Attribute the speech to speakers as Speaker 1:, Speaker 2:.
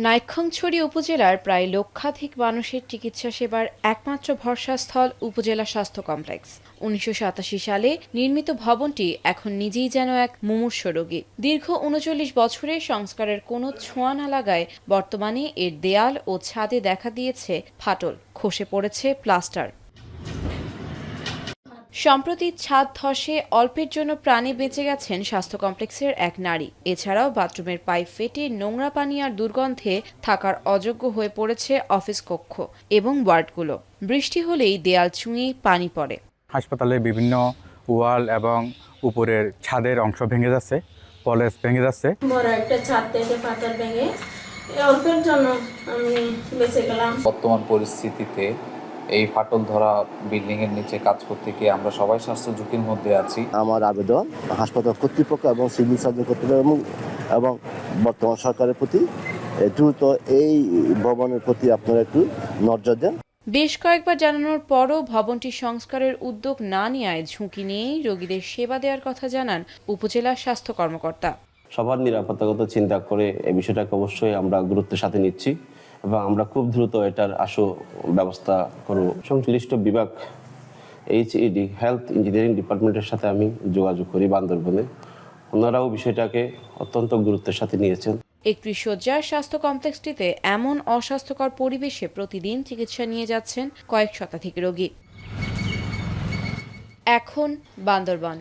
Speaker 1: নাইক্ষ্যংছড়ি উপজেলার প্রায় লক্ষাধিক মানুষের চিকিৎসা সেবার একমাত্র ভরসাস্থল উপজেলা স্বাস্থ্য কমপ্লেক্স। ১৯৮৭ সালে নির্মিত ভবনটি এখন নিজেই যেন এক মুমূর্ষু রোগী। দীর্ঘ ৩৯ বছরে সংস্কারের কোনো ছোঁয়া না লাগায় বর্তমানে এর দেয়াল ও ছাদে দেখা দিয়েছে ফাটল, খসে পড়েছে প্লাস্টার। সম্প্রতি ছাদ ধসে অল্পের জন্য প্রাণে বেঁচে গেছেন স্বাস্থ্য কমপ্লেক্সের এক নারী। এছাড়াও বাথরুমের পাইপ ফেটে নোংরা পানি আর দুর্গন্ধে থাকার অযোগ্য হয়ে পড়েছে অফিস কক্ষ এবং ওয়ার্ডগুলো। বৃষ্টি হলেই দেয়াল ছুঁয়ে পানি পড়ে।
Speaker 2: হাসপাতালে বিভিন্ন ওয়াল এবং উপরের ছাদের অংশ ভেঙে যাচ্ছে, পলেস ভেঙে যাচ্ছে।
Speaker 3: বড় একটা ছাদ থেকে পাথর ভেঙে অল্পের জন্য আমি বেঁচে গেলাম।
Speaker 4: বর্তমান পরিস্থিতিতে এই ফাটল ধরা বিল্ডিং এর নিচে কাজ করতে গিয়ে আমরা সবাই স্বাস্থ্য ঝুঁকির মধ্যে আছি।
Speaker 5: আমার আবেদন হাসপাতাল কর্তৃপক্ষ এবং সিভিল সার্জন কর্তৃপক্ষ এবং বর্তমান সরকারের প্রতি দ্রুত এই ভবনের প্রতি আপনারা একটু নজর দেন।
Speaker 1: বেশ কয়েকবার জানানোর পরও ভবনটি সংস্কারের উদ্যোগ না নেওয়ায় ঝুঁকি নিয়েই রোগীদের সেবা দেওয়ার কথা জানান উপজেলা স্বাস্থ্য কর্মকর্তা।
Speaker 6: সবার নিরাপত্তাগত চিন্তা করে এই বিষয়টাকে অবশ্যই আমরা গুরুত্বের সাথে নিচ্ছি এবং আমরা খুব দ্রুত এটার আশু ব্যবস্থা করব। সংশ্লিষ্ট বিভাগ HED হেলথ ইঞ্জিনিয়ারিং ডিপার্টমেন্টের সাথে আমি যোগাযোগ করি বান্দরবনে। ওনারাও বিষয়টাকে অত্যন্ত গুরুত্বের সাথে নিয়েছেন।
Speaker 1: ৩১ শয্যার স্বাস্থ্য কমপ্লেক্সটিতে এমন অস্বাস্থ্যকর পরিবেশে প্রতিদিন চিকিৎসা নিয়ে যাচ্ছেন কয়েক শতাধিক রোগী। এখন বান্দরবান।